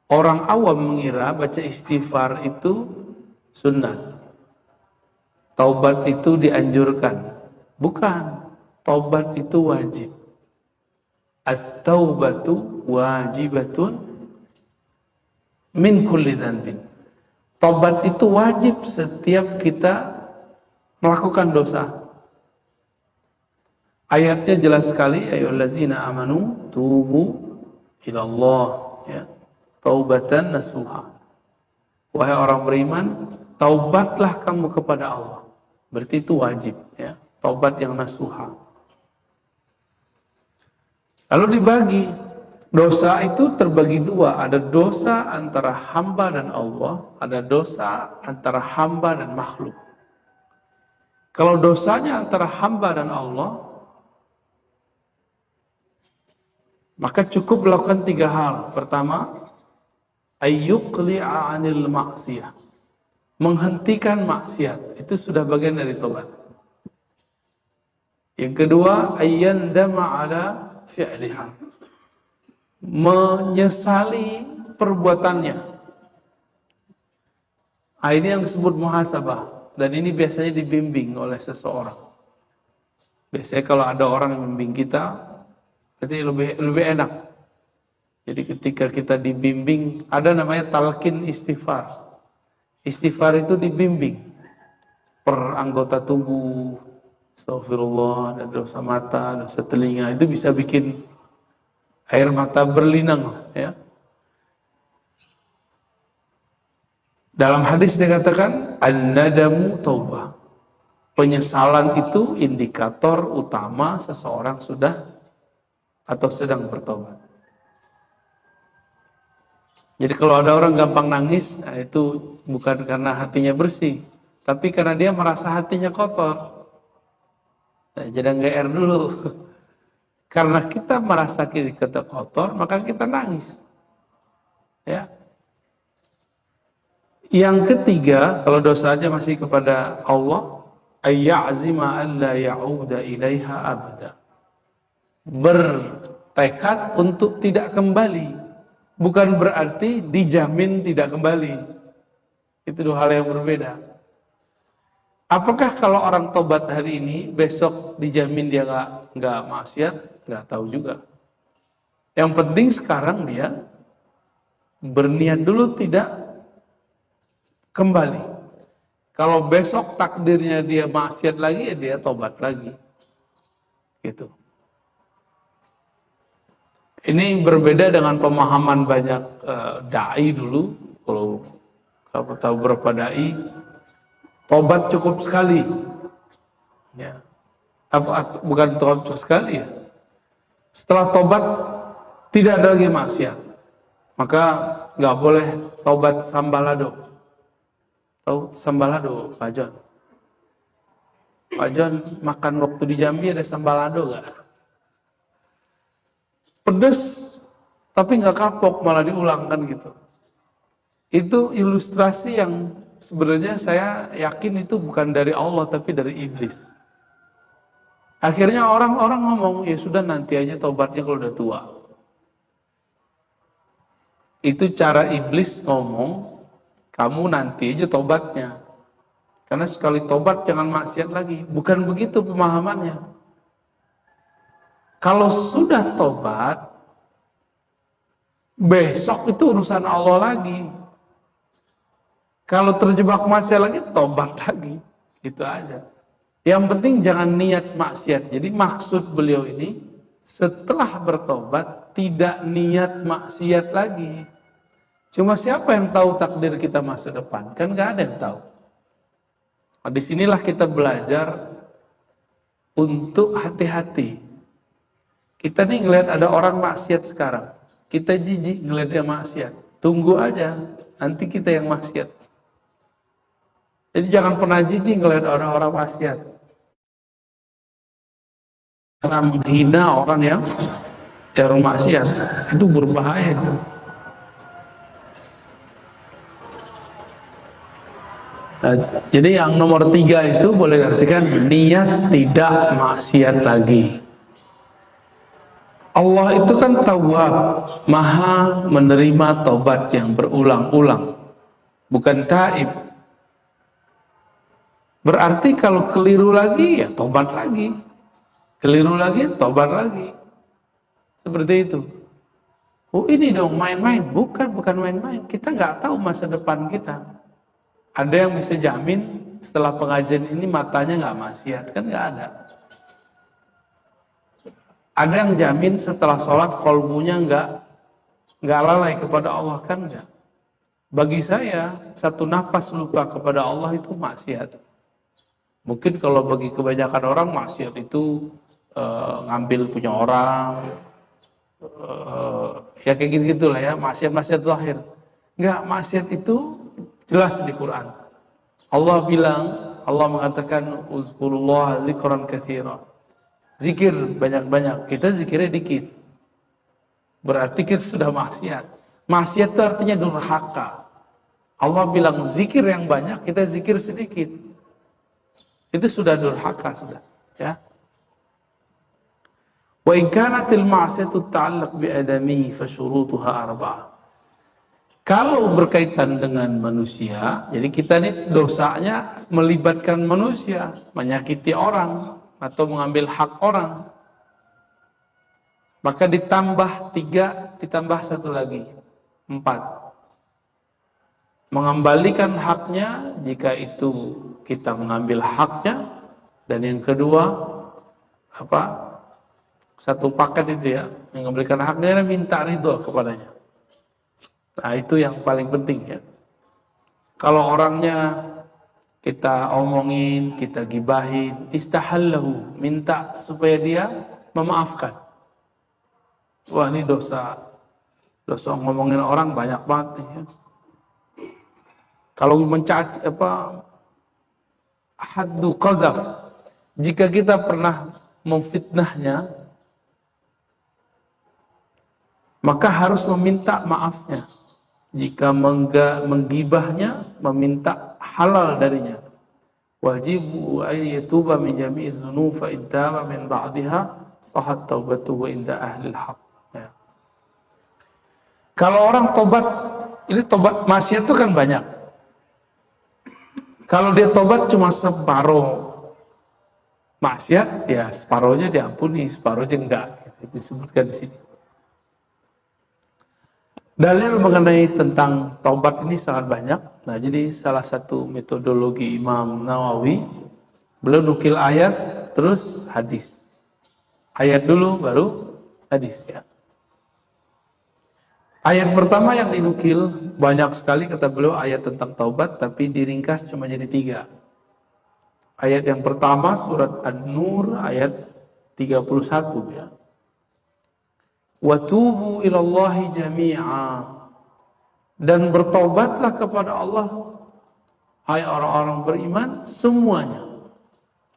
Orang awam mengira baca istighfar itu sunnah. Taubat itu dianjurkan. Bukan. Taubat itu wajib. At-taubatu wajibatun min kulli dhanbin. Taubat itu wajib setiap kita melakukan dosa. Ayatnya jelas sekali, ayyuhallazina amanu tubu ilallah, ya. Taubatan nasuha. Wahai orang beriman, taubatlah kamu kepada Allah. Berarti itu wajib, ya. Taubat yang nasuha. Lalu dibagi. Dosa itu terbagi dua. Ada dosa antara hamba dan Allah. Ada dosa antara hamba dan makhluk. Kalau dosanya antara hamba dan Allah, maka cukup melakukan 3 hal. Pertama, ayyuqli'a 'anil ma'siyah. Menghentikan maksiat. Itu sudah bagian dari tobat. Yang kedua, ayyandama 'ala fi'liha. Menyesali perbuatannya. Ini yang disebut muhasabah. Dan ini biasanya dibimbing oleh seseorang. Biasanya kalau ada orang yang membimbing kita, berarti lebih enak. Jadi ketika kita dibimbing, ada namanya talqin istighfar. Istighfar itu dibimbing per anggota tubuh. Astagfirullah, ada dosa mata, dosa telinga, itu bisa bikin air mata berlinang, ya. Dalam hadis dikatakan an-nadamu taubah. Penyesalan itu indikator utama seseorang sudah atau sedang bertobat. Jadi kalau ada orang gampang nangis, nah itu bukan karena hatinya bersih, tapi karena dia merasa hatinya kotor. Nah, jangan GR dulu. Karena kita merasa kita kotor, maka kita nangis. Ya. Yang ketiga, kalau dosanya masih kepada Allah, ayya'zima alla ya'uda ilaiha abada. Bertekad untuk tidak kembali. Bukan berarti dijamin tidak kembali. Itu 2 hal yang berbeda. Apakah kalau orang tobat hari ini, besok dijamin dia nggak maksiat? Nggak tahu juga. Yang penting sekarang dia berniat dulu tidak kembali. Kalau besok takdirnya dia maksiat lagi, ya dia tobat lagi. Gitu. Ini berbeda dengan pemahaman banyak dai dulu. Kalau kamu tahu berapa dai, tobat cukup sekali. Ya. Bukan tobat cukup sekali ya. Setelah tobat tidak ada lagi maksiat. Maka nggak boleh tobat sambalado. Tahu sambalado, Pak John? Pak John makan waktu di Jambi ada sambalado nggak? Pedes, tapi nggak kapok, malah diulang kan gitu. Itu ilustrasi yang sebenarnya saya yakin itu bukan dari Allah, tapi dari iblis. Akhirnya orang-orang ngomong, ya sudah nanti aja tobatnya kalau udah tua. Itu cara iblis ngomong, kamu nanti aja tobatnya. Karena sekali tobat jangan maksiat lagi. Bukan begitu pemahamannya. Kalau sudah tobat, besok itu urusan Allah lagi. Kalau terjebak maksiat lagi, tobat lagi. Itu aja. Yang penting jangan niat maksiat. Jadi maksud beliau ini, setelah bertobat, tidak niat maksiat lagi. Cuma siapa yang tahu takdir kita masa depan? Kan nggak ada yang tahu. Nah, disinilah kita belajar untuk hati-hati. Kita nih ngelihat ada orang maksiat sekarang. Kita jijik ngelihat dia maksiat. Tunggu aja, nanti kita yang maksiat. Jadi jangan pernah jijik ngelihat orang-orang maksiat. Menghina orang yang maksiat, itu berbahaya itu. Nah, jadi yang nomor 3 itu boleh diartikan niat tidak maksiat lagi. Allah itu kan tawwab, maha menerima taubat yang berulang-ulang, bukan taib. Berarti kalau keliru lagi, ya taubat lagi. Keliru lagi, taubat lagi. Seperti itu. Oh ini dong main-main. Bukan main-main. Kita nggak tahu masa depan kita. Ada yang bisa jamin setelah pengajian ini matanya nggak maksiat, kan nggak ada. Ada yang jamin setelah sholat kolbunya nggak lalai kepada Allah, kan nggak. Bagi saya satu nafas lupa kepada Allah itu maksiat. Mungkin kalau bagi kebanyakan orang maksiat itu ngambil punya orang, ya kayak gitu lah ya, maksiat zahir. Enggak, maksiat itu jelas di Quran. Allah bilang, Allah mengatakan uzkurullah zikran katsira. Zikir banyak-banyak, kita zikirnya dikit. Berarti kita sudah maksiat. Maksiat itu artinya durhaka. Allah bilang zikir yang banyak, kita zikir sedikit. Itu sudah durhaka sudah, ya. Wa in kanatil ma'siyatu ta'allaq bi adami fa syurutuha arba'ah. Kalau berkaitan dengan manusia, jadi kita ini dosanya melibatkan manusia, menyakiti orang atau mengambil hak orang. Maka ditambah 3, ditambah 1 lagi, 4. Mengembalikan haknya jika itu kita mengambil haknya, dan yang kedua satu paket itu ya, mengambilkan haknya dan minta ridho kepadanya. Nah itu yang paling penting ya. Kalau orangnya kita omongin, kita gibahin, istahallahu, minta supaya dia memaafkan. Wah ini dosa ngomongin orang banyak banget nih ya. Kalau mencaci haddu qazaf, jika kita pernah memfitnahnya, maka harus meminta maafnya. Jika menggibahnya, meminta halal darinya. Wajibu ayyatuba min jami'i dzunub fa in taba min ba'daha sahat taubatuhu inda ahli al-haq. Ya. Kalau orang tobat, ini tobat maksiat itu kan banyak. Kalau dia tobat cuma separuh maksiat, ya separuhnya diampuni, separuhnya enggak. Itu disebutkan di sini. Dalil mengenai tentang taubat ini sangat banyak. Nah, jadi salah satu metodologi Imam Nawawi, beliau nukil ayat terus hadis. Ayat dulu baru hadis ya. Ayat pertama yang dinukil banyak sekali kata beliau ayat tentang taubat, tapi diringkas cuma jadi 3. Ayat yang pertama surat An-Nur ayat 31 ya. Wa tubu ilallahi jami'a, dan bertaubatlah kepada Allah hai orang-orang beriman semuanya.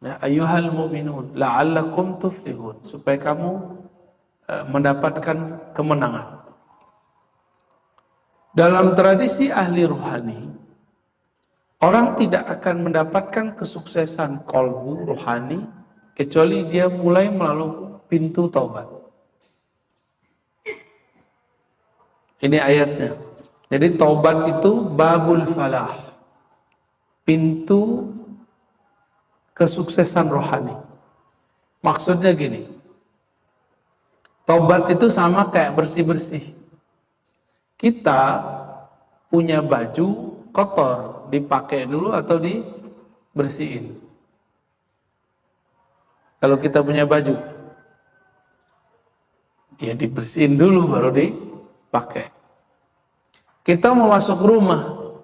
Ya ayyuhal mu'minun la'allakum tuflihun, supaya kamu mendapatkan kemenangan. Dalam tradisi ahli rohani, orang tidak akan mendapatkan kesuksesan qalbu rohani kecuali dia mulai melalui pintu taubat. Ini ayatnya. Jadi taubat itu babul falah, pintu kesuksesan rohani. Maksudnya gini, taubat itu sama kayak bersih-bersih. Kita punya baju kotor, dipakai dulu atau dibersihin? Kalau kita punya baju, ya dibersihin dulu baru dipakai. Kita mau masuk rumah,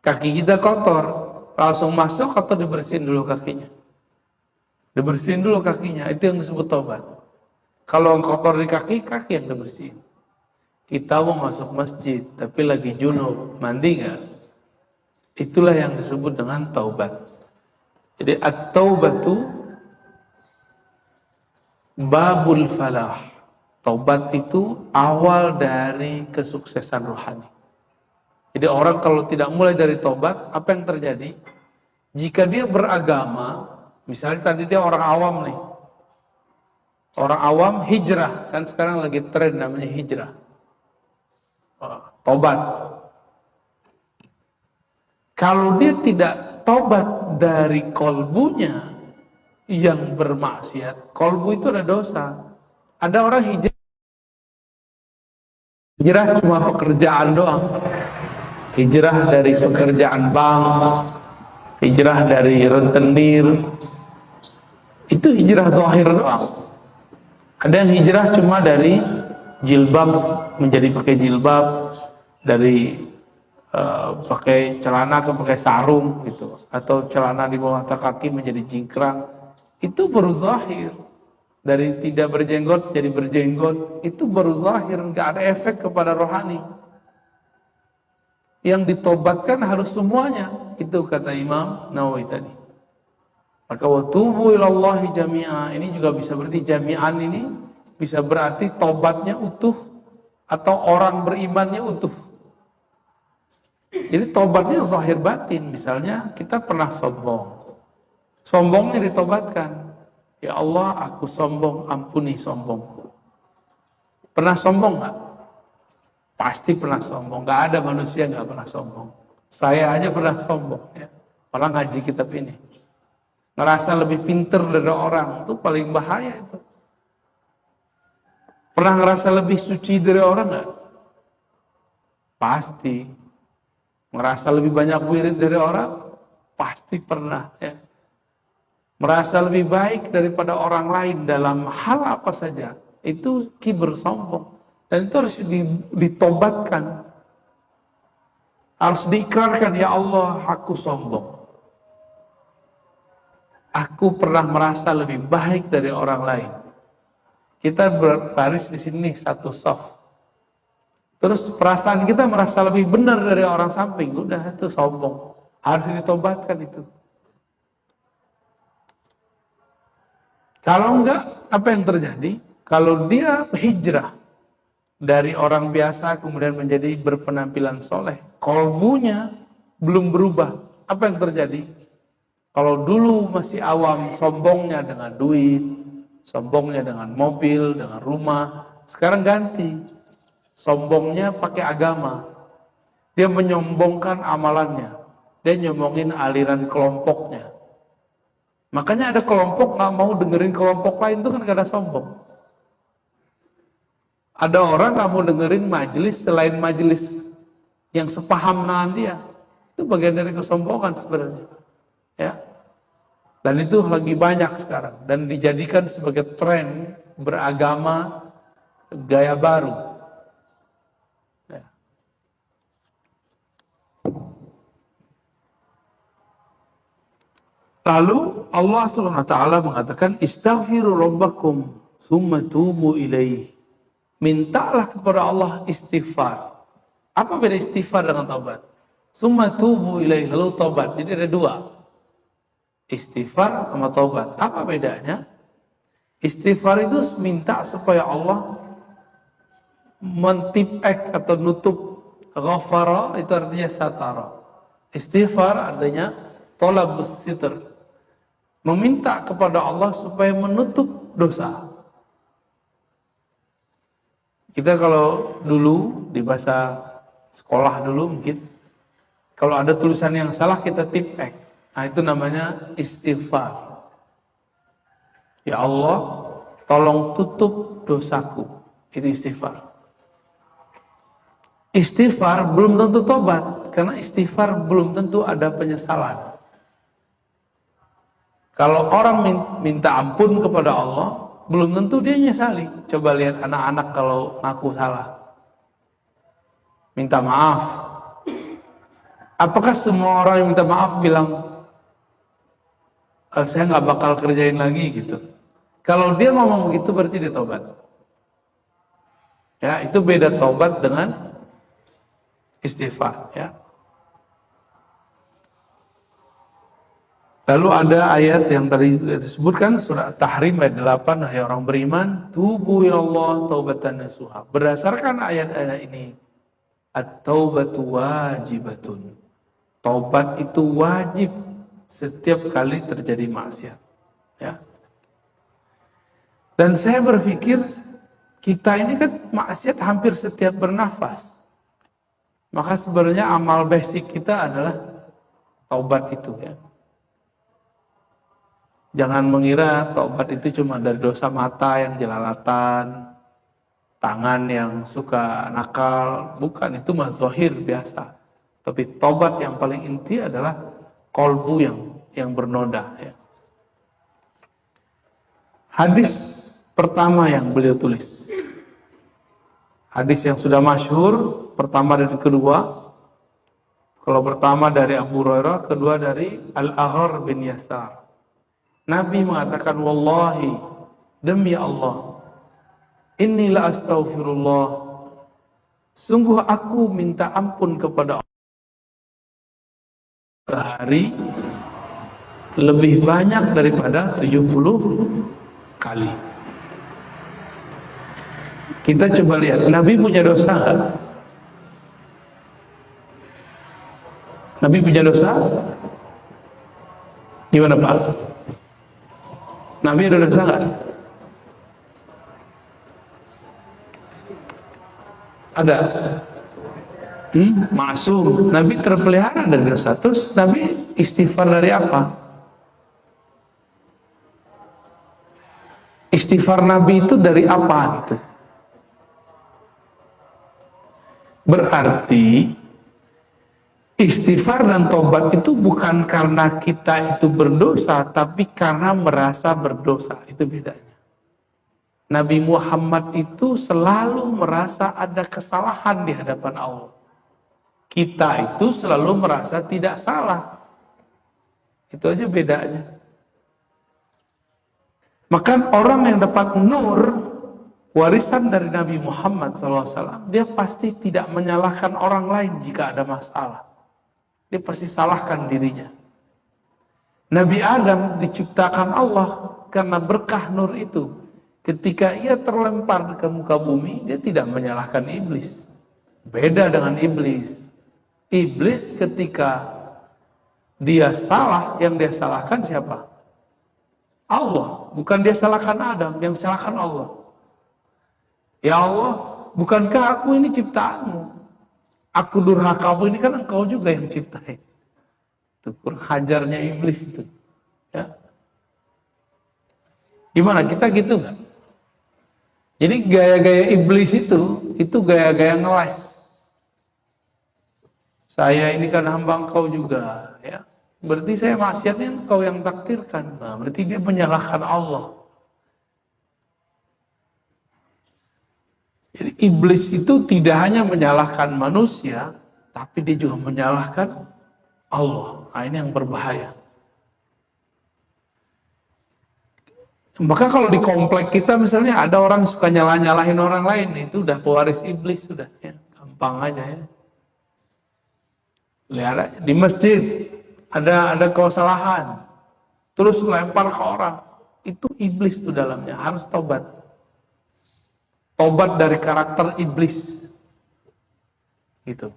kaki kita kotor, langsung masuk atau dibersihin dulu kakinya? Dibersihin dulu kakinya, itu yang disebut taubat. Kalau kotor di kaki, kaki yang dibersihin. Kita mau masuk masjid, tapi lagi junub, mandi nggak? Itulah yang disebut dengan taubat. Jadi at-taubatu babul falah. Taubat itu awal dari kesuksesan rohani. Jadi orang kalau tidak mulai dari taubat, apa yang terjadi? Jika dia beragama, misalnya tadi dia orang awam nih, Orang awam hijrah, kan sekarang lagi tren namanya hijrah. Tobat. Kalau dia tidak tobat dari kolbunya yang bermaksiat, kolbu itu ada dosa. Ada orang hijrah cuma pekerjaan doang. Hijrah dari pekerjaan bank, hijrah dari rentenir, itu hijrah zahir doang. Ada yang hijrah cuma dari jilbab menjadi pakai jilbab, dari pakai celana ke pakai sarung gitu, atau celana di bawah kaki menjadi jingkrang. Itu baru zahir. Dari tidak berjenggot jadi berjenggot, itu baru zahir, nggak ada efek kepada rohani. Yang ditobatkan harus semuanya, itu kata Imam Nawawi tadi. Maka wa tubu ilallahi jami'a, ini juga bisa berarti jami'an, ini bisa berarti tobatnya utuh atau orang berimannya utuh. Jadi tobatnya zahir batin. Misalnya kita pernah sombong, sombongnya ditobatkan. Ya Allah, aku sombong, ampuni sombongku. Pernah sombong nggak? Pasti pernah sombong. Nggak ada manusia nggak pernah sombong. Saya aja pernah sombong. Ya. Pernah ngaji kitab ini. Ngerasa lebih pinter dari orang, itu paling bahaya itu. Pernah ngerasa lebih suci dari orang nggak? Pasti. Ngerasa lebih banyak wirid dari orang? Pasti pernah. Ya. Merasa lebih baik daripada orang lain dalam hal apa saja, itu kibir, sombong. Dan itu harus ditobatkan. Harus diikrarkan, ya Allah, aku sombong. Aku pernah merasa lebih baik dari orang lain. Kita berbaris di sini satu saf. Terus perasaan kita merasa lebih benar dari orang samping, udah itu sombong. Harus ditobatkan itu. Kalau enggak, apa yang terjadi? Kalau dia hijrah dari orang biasa kemudian menjadi berpenampilan soleh, kolbunya belum berubah, apa yang terjadi? Kalau dulu masih awam, sombongnya dengan duit, sombongnya dengan mobil, dengan rumah, sekarang ganti. Sombongnya pakai agama. Dia menyombongkan amalannya. Dia nyombongin aliran kelompoknya. Makanya ada kelompok nggak mau dengerin kelompok lain, itu kan karena sombong. Ada orang nggak mau dengerin majelis selain majelis yang sepaham dengan dia. Itu bagian dari kesombongan sebenarnya. Ya. Dan itu lagi banyak sekarang dan dijadikan sebagai tren beragama gaya baru. Ya. Lalu Allah SWT mengatakan istaghfiru rabbakum summa tubu ilaih. Mintalah kepada Allah istighfar. Apa beda istighfar dengan taubat? Summa tubu ilaih, lalu taubat. Jadi ada dua. Istighfar sama taubat. Apa bedanya? Istighfar itu minta supaya Allah mentipek atau nutup. Ghafara itu artinya satara. Istighfar artinya tolabus sitr. Meminta kepada Allah supaya menutup dosa. Kita kalau dulu di bahasa sekolah dulu mungkin, kalau ada tulisan yang salah kita tipek. Nah itu namanya istighfar. Ya Allah, tolong tutup dosaku. Itu istighfar. Istighfar belum tentu tobat, karena istighfar belum tentu ada penyesalan. Kalau orang minta ampun kepada Allah, belum tentu dia nyesali. Coba lihat anak-anak kalau ngaku salah. Minta maaf. Apakah semua orang yang minta maaf bilang, saya nggak bakal kerjain lagi gitu? Kalau dia ngomong begitu berarti dia tobat. Ya, itu beda tobat dengan istighfar. Ya. Lalu ada ayat yang tadi disebutkan, surah Tahrim ayat 8, hai orang beriman, tubu ilallah taubatan nasuha. Berdasarkan ayat-ayat ini, at-taubatu wajibatun. Taubat itu wajib. Setiap kali terjadi maksiat, ya. Dan saya berpikir, kita ini kan maksiat hampir setiap bernafas. Maka sebenarnya amal basic kita adalah taubat itu ya. Jangan mengira taubat itu cuma dari dosa mata yang jelalatan, tangan yang suka nakal. Bukan, itu mah zahir biasa. Tapi taubat yang paling inti adalah kolbu yang bernoda ya. Hadis pertama yang beliau tulis, hadis yang sudah masyhur, pertama dan kedua. Kalau pertama dari Abu Hurairah, kedua dari Al-Aghar bin Yasar. Nabi mengatakan, wallahi, demi Allah, inni la astaghfirullah, sungguh aku minta ampun kepada Allah sehari lebih banyak daripada 70 kali. Kita coba lihat, Nabi punya dosa nggak? Nabi punya dosa? Gimana Pak? Nabi ada dosa nggak? Ada. Maksum. Nabi terpelihara dari dosa. Terus Nabi istighfar dari apa? Istighfar Nabi itu dari apa gitu? Berarti istighfar dan tobat itu bukan karena kita itu berdosa, tapi karena merasa berdosa. Itu bedanya. Nabi Muhammad itu selalu merasa ada kesalahan di hadapan Allah. Kita itu selalu merasa tidak salah. Itu aja bedanya. Maka orang yang dapat nur, warisan dari Nabi Muhammad SAW, dia pasti tidak menyalahkan orang lain jika ada masalah. Dia pasti salahkan dirinya. Nabi Adam diciptakan Allah karena berkah nur itu. Ketika ia terlempar ke muka bumi, dia tidak menyalahkan iblis. Beda dengan iblis. Iblis ketika dia salah, yang dia salahkan siapa? Allah. Bukan dia salahkan Adam, yang salahkan Allah. Ya Allah, bukankah aku ini ciptaanmu? Aku durhakamu ini kan engkau juga yang ciptain. Itu kurang hajarnya iblis itu. Ya. Gimana, kita gitu nggak? Jadi gaya-gaya iblis itu gaya-gaya ngeles. Saya ini kan hamba engkau juga, ya. Berarti saya maksiatnya engkau yang takdirkan. Nah, berarti dia menyalahkan Allah. Jadi iblis itu tidak hanya menyalahkan manusia, tapi dia juga menyalahkan Allah. Nah, ini yang berbahaya. Maka kalau di komplek kita misalnya ada orang suka nyalahin orang lain, itu udah pewaris iblis sudah, ya. Gampang aja ya. Lihat aja, di masjid ada kesalahan, terus lempar ke orang, itu iblis tuh dalamnya, harus tobat. Tobat dari karakter iblis. Gitu.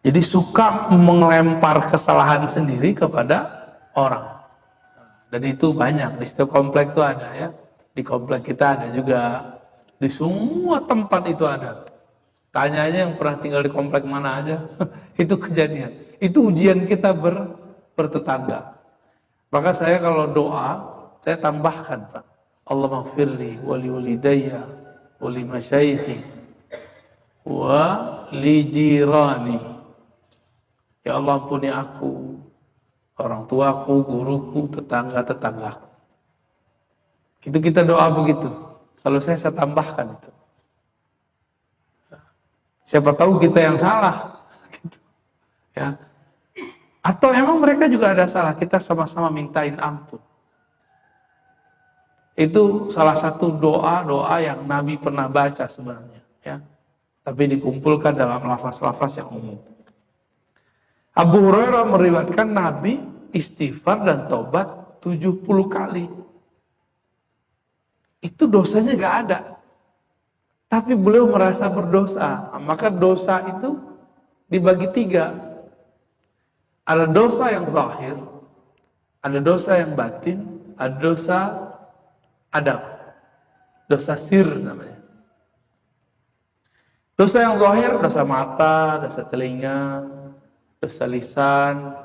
Jadi suka melempar kesalahan sendiri kepada orang. Dan itu banyak, di setiap komplek itu ada ya. Di komplek kita ada juga. Di semua tempat itu ada. Tanya aja yang pernah tinggal di komplek mana aja. Itu kejadian. Itu ujian kita bertetangga. Maka saya kalau doa, saya tambahkan Pak. Allahumma firli wa li walidayya wa li masyaikhi wa li jirani. Ya Allah, ampuni aku, orang tuaku, guruku, tetangga-tetanggaku. Itu kita doa begitu. Kalau saya tambahkan itu. Siapa tahu kita yang salah. Gitu. Ya. Atau emang mereka juga ada salah, kita sama-sama mintain ampun. Itu salah satu doa-doa yang Nabi pernah baca sebenarnya, ya. Tapi dikumpulkan dalam lafaz-lafaz yang umum. Abu Hurairah meriwayatkan Nabi istighfar dan tobat 70 kali. Itu dosanya gak ada. Tapi beliau merasa berdosa. Maka dosa itu dibagi 3. Ada dosa yang zahir, ada dosa yang batin, ada dosa adab, dosa sir namanya. Dosa yang zahir, dosa mata, dosa telinga, dosa lisan,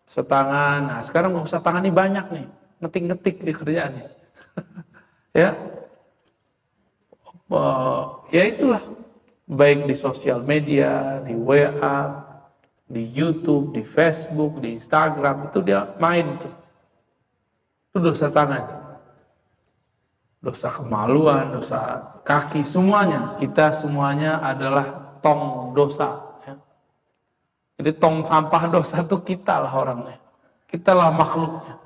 dosa tangan. Nah, sekarang dosa tangan ini banyak nih, ngetik-ngetik di kerjaannya. Ya, ya itulah, baik di sosial media, di WA, di YouTube, di Facebook, di Instagram, itu dia main tuh. Itu dosa tangan, dosa kemaluan, dosa kaki, semuanya. Kita semuanya adalah tong dosa. Ya. Jadi tong sampah dosa itu kita lah orangnya, kita lah makhluknya.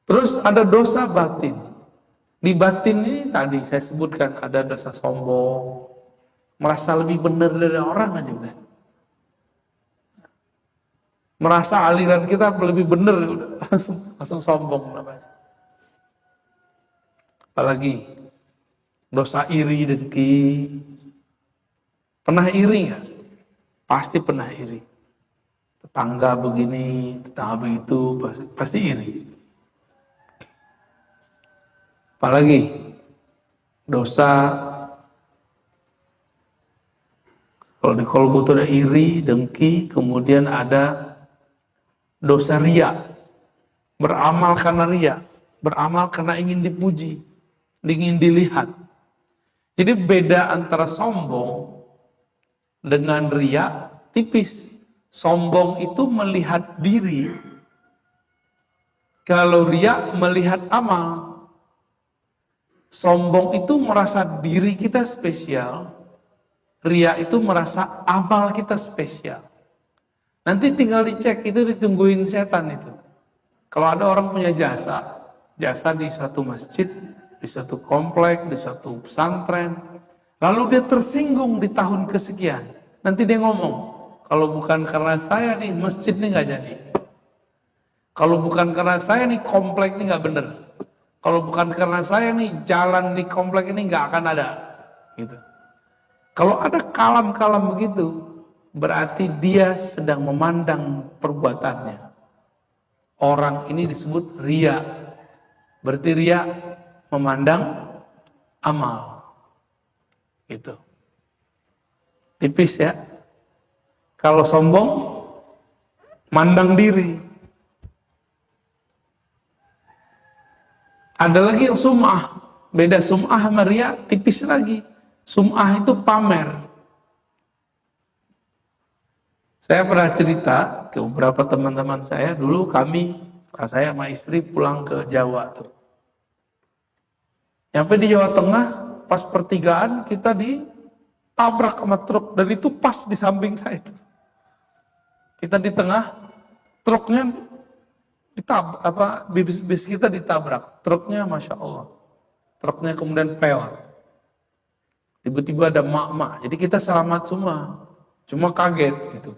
Terus ada dosa batin. Di batin ini tadi saya sebutkan ada dosa sombong, merasa lebih benar dari orang aja udah. Merasa aliran kita lebih benar, langsung sombong namanya. Apalagi dosa iri dengki. Pernah iri nggak? Pasti pernah iri. Tetangga begini, tetangga begitu, pasti iri. Apalagi dosa, kalau di kolbu itu ada iri, dengki, kemudian ada dosa riya, beramal karena riya, beramal karena ingin dipuji, ingin dilihat. Jadi beda antara sombong dengan riya tipis. Sombong itu melihat diri, kalau riya melihat amal. Sombong itu merasa diri kita spesial, riya itu merasa amal kita spesial. Nanti tinggal dicek, itu ditungguin setan itu. Kalau ada orang punya jasa di suatu masjid, di suatu komplek, di suatu pesantren, lalu dia tersinggung di tahun kesekian, nanti dia ngomong, kalau bukan karena saya nih, masjid nih nggak jadi. Kalau bukan karena saya nih, komplek ini nggak bener. Kalau bukan karena saya nih, jalan di komplek ini nggak akan ada. Gitu. Kalau ada kalam-kalam begitu, berarti dia sedang memandang perbuatannya. Orang ini disebut riya. Berarti riya memandang amal. Gitu. Tipis ya. Kalau sombong, mandang diri. Ada lagi yang sum'ah. Beda sum'ah sama riya, tipis lagi. Sum'ah itu pamer. Saya pernah cerita ke beberapa teman-teman saya, dulu saya sama istri pulang ke Jawa tuh. Sampai di Jawa Tengah, pas pertigaan kita ditabrak sama truk, dan itu pas di samping saya itu. Kita di tengah, truknya bis kita ditabrak, truknya Masya Allah. Truknya kemudian pel. Tiba-tiba ada mak-mak, jadi kita selamat semua. Cuma kaget gitu.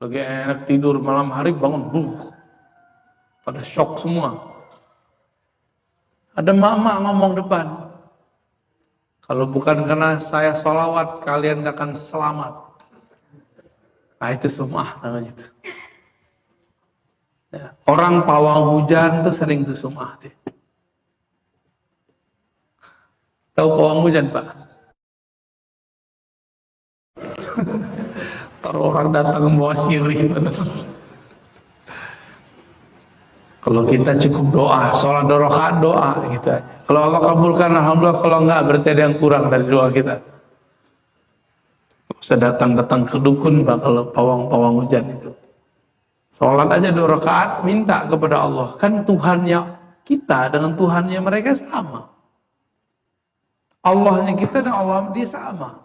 Lagi enak tidur malam hari bangun, pada shock semua. Ada mak-mak ngomong depan, kalau bukan karena saya sholawat, kalian gak akan selamat. Nah itu sum'ah namanya itu. Ya, orang pawang hujan tuh sering tuh sum'ah deh. Tahu pawang hujan Pak? Taruh orang datang membawa sirih. Kalau kita cukup doa, sholat 2 rakaat doa gitu aja. Kalau Allah kabulkan alhamdulillah, kalau enggak berarti ada yang kurang dari doa kita. Bisa datang ke dukun Pak kalau pawang hujan itu. Sholat aja 2 rakaat, minta kepada Allah. Kan Tuhannya kita dengan Tuhannya mereka sama. Allahnya kita dan Allah dia sama.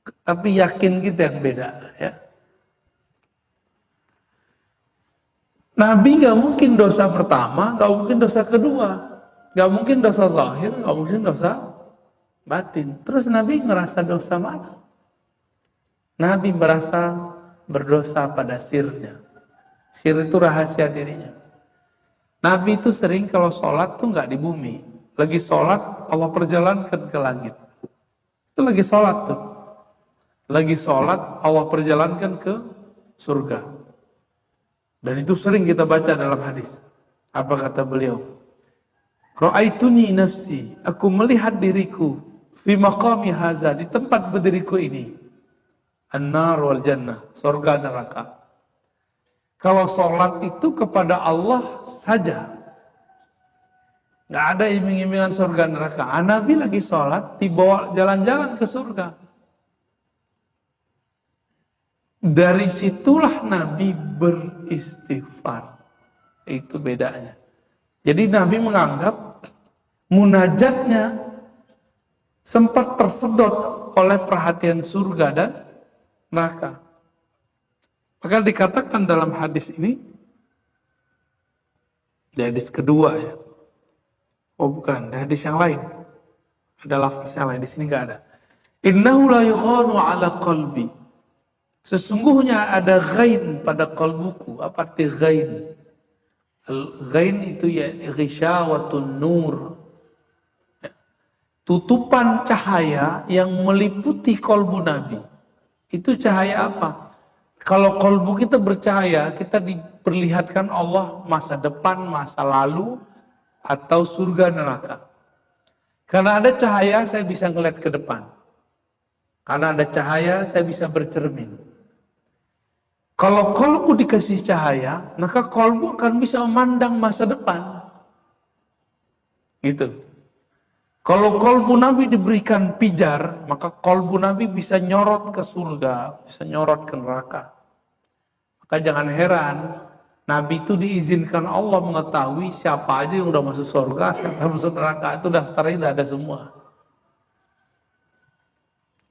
Tapi yakin kita yang beda ya. Nabi gak mungkin dosa pertama, gak mungkin dosa kedua, gak mungkin dosa zahir, gak mungkin dosa batin. Terus Nabi ngerasa dosa mana? Nabi merasa berdosa pada sirnya. Sir itu rahasia dirinya. Nabi itu sering kalau sholat tuh gak di bumi. Lagi sholat Allah perjalankan ke langit. Itu lagi sholat tuh. Lagi sholat Allah perjalankan ke surga. Dan itu sering kita baca dalam hadis. Apa kata beliau? Ra'aituni nafsi, aku melihat diriku fi maqami haza, di tempat berdiriku ini. An-nar wal jannah, surga neraka. Kalau sholat itu kepada Allah saja. Nggak ada iming-imingan surga neraka. Nabi lagi sholat, dibawa jalan-jalan ke surga. Dari situlah Nabi beristighfar. Itu bedanya. Jadi Nabi menganggap munajatnya sempat tersedot oleh perhatian surga dan neraka. Maka dikatakan dalam hadis ini, di hadis kedua ya. Oh bukan, di hadis yang lain. Ada lafaz yang lain, di sini nggak ada. Innahu la yughanu ala qalbi. Sesungguhnya ada ghain pada kalbuku. Apa arti ghain? Ghain itu ya ghisyawatun nur. Tutupan cahaya yang meliputi kalbu Nabi. Itu cahaya apa? Kalau kalbu kita bercahaya, kita diperlihatkan Allah masa depan, masa lalu, atau surga neraka. Karena ada cahaya, saya bisa ngeliat ke depan. Karena ada cahaya, saya bisa bercermin. Kalau kalbu dikasih cahaya, maka kalbu akan bisa memandang masa depan. Gitu. Kalau kalbu Nabi diberikan pijar, maka kalbu Nabi bisa nyorot ke surga, bisa nyorot ke neraka. Maka jangan heran, Nabi itu diizinkan Allah mengetahui siapa aja yang udah masuk surga, siapa masuk neraka, itu daftarnya udah ada semua.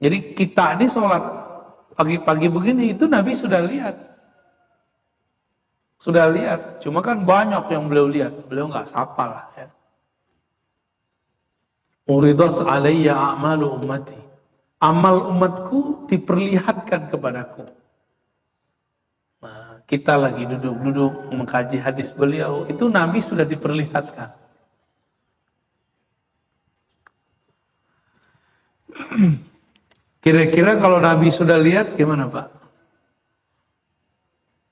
Jadi kita ini sholat pagi-pagi begini, itu Nabi sudah lihat. Sudah lihat, cuma kan banyak yang beliau lihat, beliau nggak sapa lah ya. Uridat alayya a'malu ummati. Amal umatku diperlihatkan kepadaku. Nah, kita lagi duduk-duduk mengkaji hadis beliau, itu Nabi sudah diperlihatkan. Kira-kira kalau Nabi sudah lihat gimana Pak?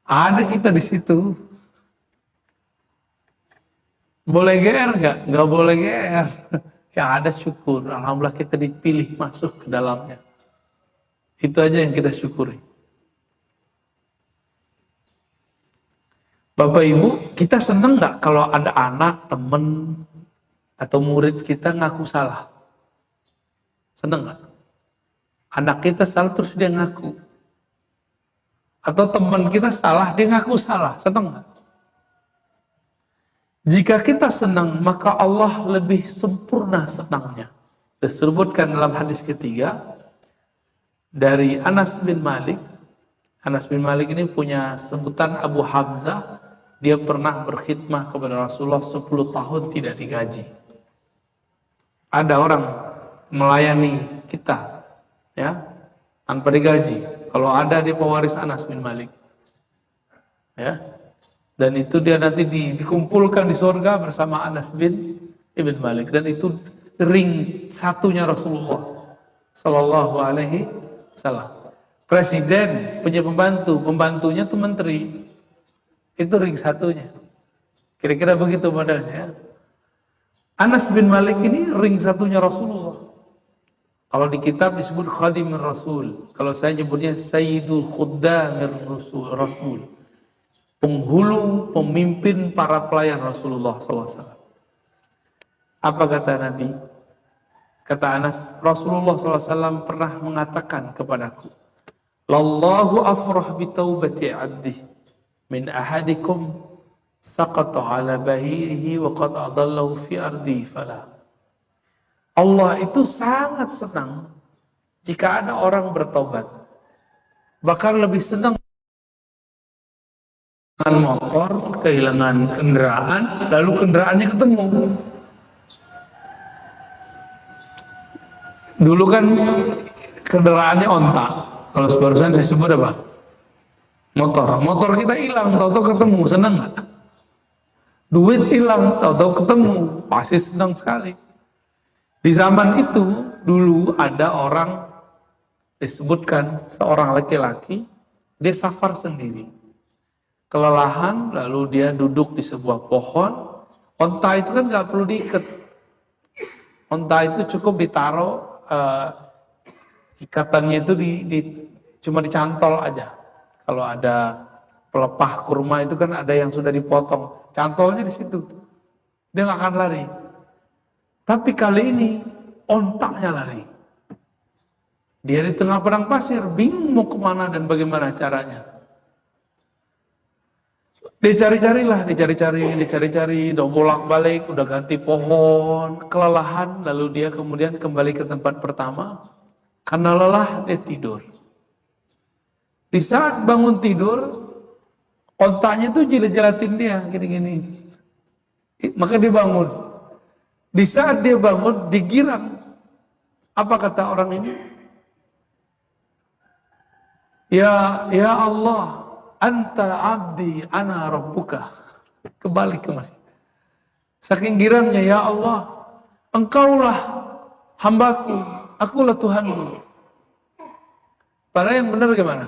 Ada kita di situ. Boleh GR nggak? Nggak boleh GR. Yang ada syukur. Alhamdulillah kita dipilih masuk ke dalamnya. Itu aja yang kita syukuri. Bapak Ibu, kita senang nggak kalau ada anak, teman, atau murid kita ngaku salah? Senang nggak? Anak kita salah terus dia ngaku. Atau teman kita salah, dia ngaku salah. Senang nggak? Jika kita senang, maka Allah lebih sempurna senangnya. Disebutkan dalam hadis ketiga dari Anas bin Malik. Anas bin Malik ini punya sebutan Abu Hamzah. Dia pernah berkhidmah kepada Rasulullah 10 tahun tidak digaji. Ada orang melayani kita, ya, tanpa digaji. Kalau ada dia pewaris Anas bin Malik, ya, dan itu dia nanti dikumpulkan di surga bersama Anas bin Ibn Malik, dan itu ring satunya Rasulullah Sallallahu Alaihi Wasallam. Presiden punya pembantu, pembantunya tuh menteri, itu ring satunya. Kira-kira begitu modelnya. Anas bin Malik ini ring satunya Rasulullah. Kalau di kitab disebut Khadimur Rasul. Kalau saya nyebutnya Sayyidul Khuddamir Rasul. Penghulu, pemimpin para pelayan Rasulullah SAW. Apa kata Nabi? Kata Anas, Rasulullah SAW pernah mengatakan kepadaku, Lallahu afrah bitaubati abdi min ahadikum saqata ala bahirihi wa qad adallahu fi ardi fala. Allah itu sangat senang jika ada orang bertobat. Bahkan lebih senang kehilangan motor, kehilangan kendaraan, lalu kendaraannya ketemu. Dulu kan kendaraannya onta. Kalau barusan saya sebut apa? Motor. Motor kita hilang, tahu-tahu ketemu, senang nggak? Duit hilang, tahu-tahu ketemu, pasti senang sekali. Di zaman itu dulu ada orang disebutkan seorang laki-laki, dia safar sendiri. kelelahan, lalu dia duduk di sebuah pohon. Onta itu kan nggak perlu diikat. Onta itu cukup ditaruh, ikatannya itu cuma dicantol aja. Kalau ada pelepah kurma itu kan ada yang sudah dipotong, cantolnya di situ. Dia nggak akan lari. Tapi kali ini ontanya lari. Dia di tengah padang pasir, bingung mau kemana dan bagaimana caranya. Dicari-cari, udah bolak-balik, udah ganti pohon, kelelahan, lalu dia kemudian kembali ke tempat pertama. Karena lelah, dia tidur. Di saat bangun tidur, ontanya tuh jilat-jilatin dia, gini-gini. Maka dia bangun. Di saat dia bangun, digirang. Apa kata orang ini? Ya Allah, anta abdi, ana rabbuka. Kembali ke masjid. Saking girangnya, ya Allah, engkaulah hambaku, akulah Tuhanmu. Padahal yang benar gimana?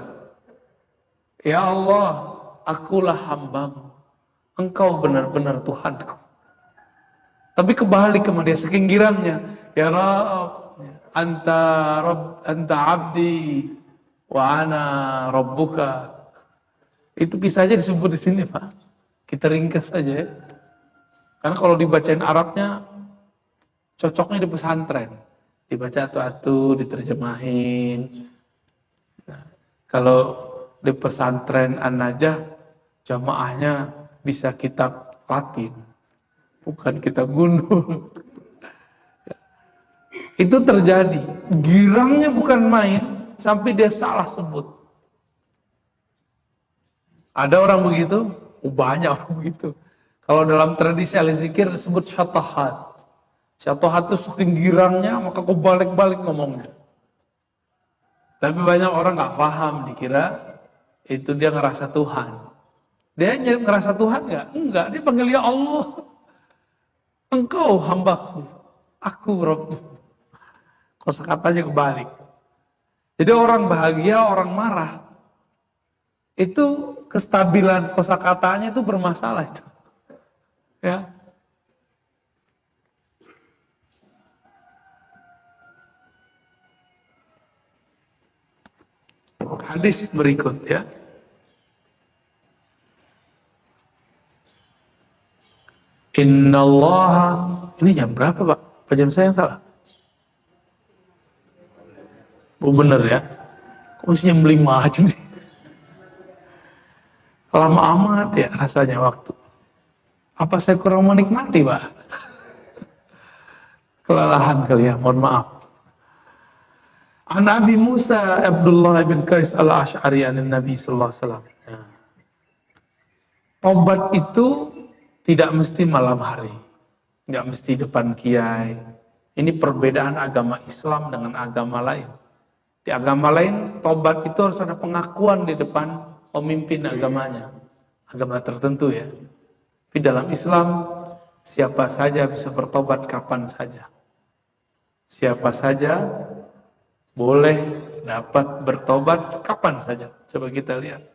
Ya Allah, akulah hambamu, engkau benar-benar Tuhanku. Tapi kebalik sama dia, saking girangnya, ya Rabb, anta abdi, wa ana rabbuka. Itu kisahnya disebut di sini, Pak. Kita ringkas saja ya. Karena kalau dibacain Arabnya cocoknya di pesantren. Dibaca atu-atu, diterjemahin. Nah, kalau di pesantren An-Najah jamaahnya bisa kitab Latin, bukan kitab gundul. Itu terjadi. Girangnya bukan main sampai dia salah sebut. Ada orang begitu, banyak orang begitu. Kalau dalam tradisi al-zikir disebut syatahat. Syatahat itu saking girangnya, maka kau balik-balik ngomongnya. Tapi banyak orang nggak paham, dikira itu dia ngerasa Tuhan. Dia ngerasa Tuhan nggak? Enggak, dia panggil ya Allah. Engkau hambaku, aku Rabb. Kosakatanya kebalik. Jadi orang bahagia, orang marah, itu kestabilan kosakatanya itu bermasalah itu. Ya. Hadis berikut ya. Innallaha, ini jam berapa Pak? Apa jam saya yang salah? Oh bener ya. Kok jam 5 aja nih? Lama amat ya rasanya waktu. Apa saya kurang menikmati, Pak? Kelelahan kali ya, mohon maaf. An Abi Musa Abdullah bin Qais al-Ash'ari an Nabi sallallahu alaihi wasallam. Tobat itu tidak mesti malam hari. Enggak mesti depan kiai. Ini perbedaan agama Islam dengan agama lain. Di agama lain, tobat itu harus ada pengakuan di depan pemimpin agamanya, agama tertentu ya. Tapi dalam Islam, siapa saja bisa bertobat kapan saja. Siapa saja boleh dapat bertobat kapan saja. Coba kita lihat.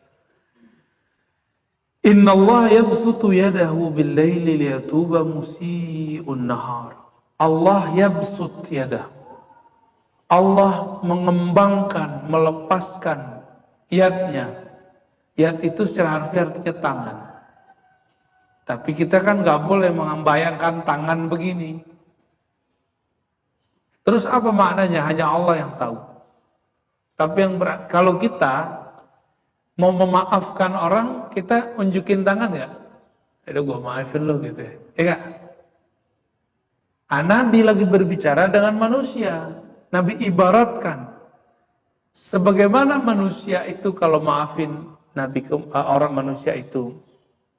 Inna Allah yabsutu yadahu bil-laili liyatuba musii'un nahar. Allah yabsut yadahu. Allah mengembangkan, melepaskan yadnya. Yad itu secara harfiah artinya tangan. Tapi kita kan nggak boleh membayangkan tangan begini. Terus apa maknanya? Hanya Allah yang tahu. Tapi yang kalau kita mau memaafkan orang, kita unjukin tangan ya. Aduh gue maafin lo gitu ya. Ya gak? Nabi lagi berbicara dengan manusia. Nabi ibaratkan sebagaimana manusia itu kalau maafin orang manusia itu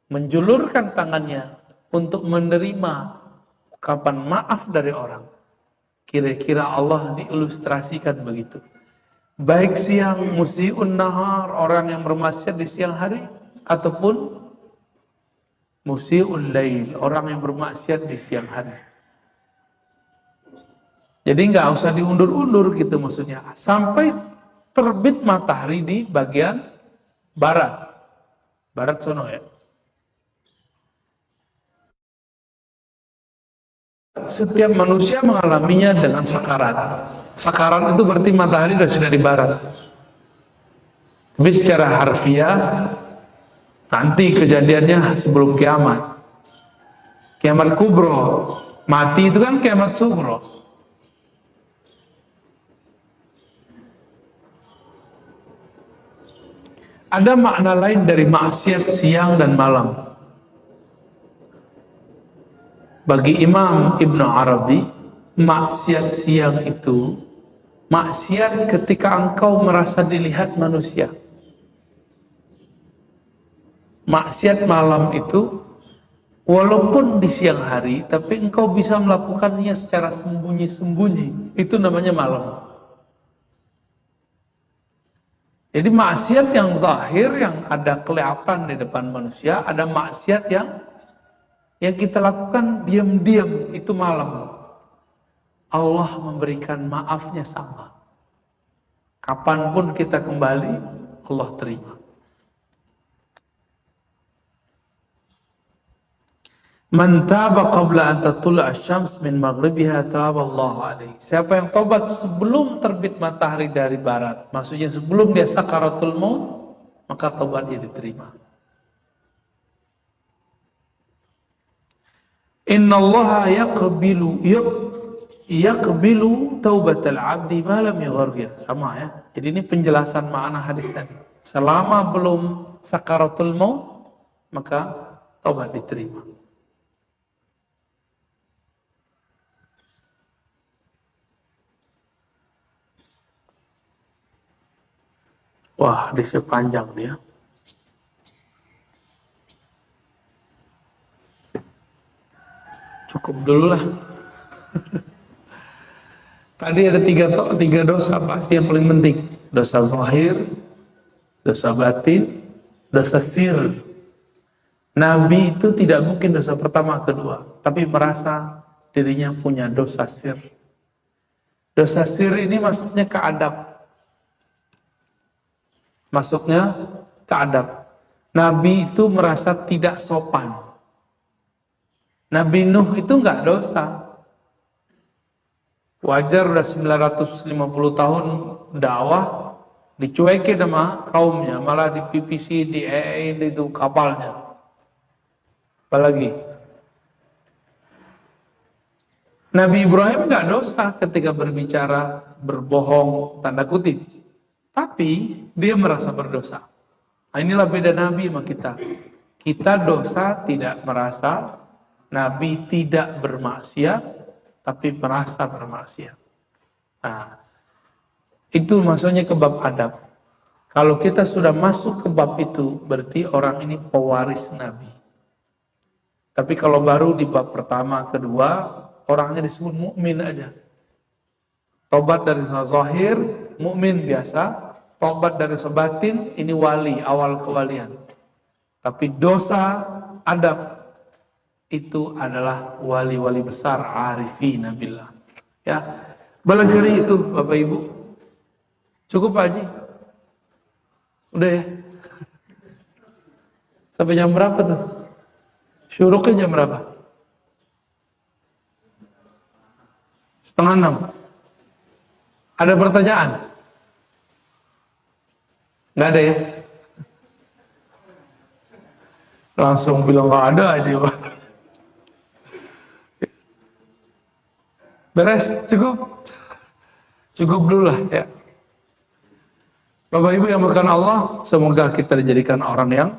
menjulurkan tangannya untuk menerima ungkapan maaf dari orang. Kira-kira Allah diilustrasikan begitu. Baik siang musii'un nahar, orang yang bermaksiat di siang hari, ataupun musii'ul lail, orang yang bermaksiat di siang hari. Jadi nggak usah diundur-undur gitu maksudnya. Sampai terbit matahari di bagian barat. Barat sono ya. Setiap manusia mengalaminya dengan sakarat. Sakarat itu berarti matahari sudah di barat. Tapi secara harfiah nanti kejadiannya sebelum kiamat. Kiamat kubro. Mati itu kan kiamat sugro. Ada makna lain dari maksiat siang dan malam. Bagi Imam Ibnu Arabi, maksiat siang itu maksiat ketika engkau merasa dilihat manusia. Maksiat malam itu walaupun di siang hari, tapi engkau bisa melakukannya secara sembunyi-sembunyi. Itu namanya malam. Jadi maksiat yang zahir, yang ada kelihatan di depan manusia, ada maksiat yang kita lakukan diam-diam, itu malam. Allah memberikan maafnya sama. Kapanpun kita kembali, Allah terima. Man taba qabla an tatlu'a asy-syams min maghribiha taballahu alaihi. Siapa yang tobat sebelum terbit matahari dari barat, maksudnya sebelum dia sakaratul maut, maka tobatnya diterima. Innallaha yaqbilu taubatal 'abdi ma lam yughargir. Sama ya. Jadi ini penjelasan makna hadis tadi. Selama belum sakaratul maut, maka taubat diterima. Wah, hadisnya panjang dia. Cukup dulu lah. Tadi ada tiga dosa, Pak. Yang paling penting. Dosa zahir, dosa batin, dosa sir. Nabi itu tidak mungkin dosa pertama, kedua. Tapi merasa dirinya punya dosa sir. Dosa sir ini maksudnya ke adab. Masuknya ke adab. Nabi itu merasa tidak sopan. Nabi Nuh itu enggak dosa. Wajar udah 950 tahun dakwah, dicuekin sama kaumnya, malah dipipisi, itu kapalnya. Apalagi Nabi Ibrahim enggak dosa ketika berbicara berbohong tanda kutip. Tapi dia merasa berdosa. Nah, inilah beda Nabi sama kita. Kita dosa tidak merasa, Nabi tidak bermaksiat, tapi merasa bermaksiat. Nah, itu maksudnya ke bab adab. Kalau kita sudah masuk ke bab itu, berarti orang ini pewaris Nabi. Tapi kalau baru di bab pertama, kedua, orangnya disebut mukmin aja. Tobat dari zahir, mukmin biasa. Tobat dari sebatin, ini wali, awal kewalian. Tapi dosa, adab, itu adalah wali-wali besar, arifin billah. Ya, belajari itu Bapak Ibu. Cukup Pak Haji? Udah ya? Sampai jam berapa tuh? Syuruknya jam berapa? 5:30. Ada pertanyaan? Nggak ada ya? Langsung bilang nggak ada aja Pak. Beres? Cukup? Cukup dulu lah ya. Bapak Ibu yang berkenan Allah, semoga kita dijadikan orang yang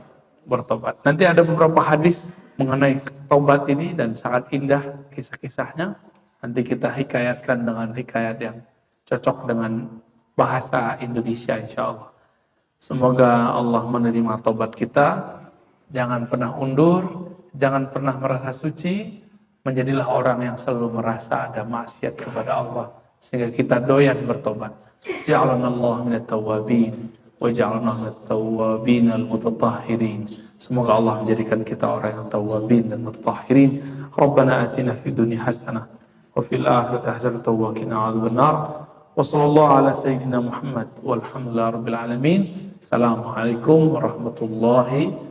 bertobat. Nanti ada beberapa hadis mengenai tobat ini dan sangat indah kisah-kisahnya. Nanti kita hikayatkan dengan hikayat yang cocok dengan bahasa Indonesia insya Allah. Semoga Allah menerima tobat kita. Jangan pernah undur, jangan pernah merasa suci. Menjadilah orang yang selalu merasa ada maksiat kepada Allah sehingga kita doyan bertobat. Ja'alana Allah minat tawwabin wa ja'alna minat tawwabin al-mutatahhirin. Semoga Allah menjadikan kita orang yang tawwabin dan mutatahhirin. Rabbana atina fid dunya hasanah wa fil akhirati hasanah wa qina adzabannar. Wa sallallahu ala sayyidina Muhammad walhamdulillahi rabbil alamin. Assalamualaikum warahmatullahi wabarakatuh.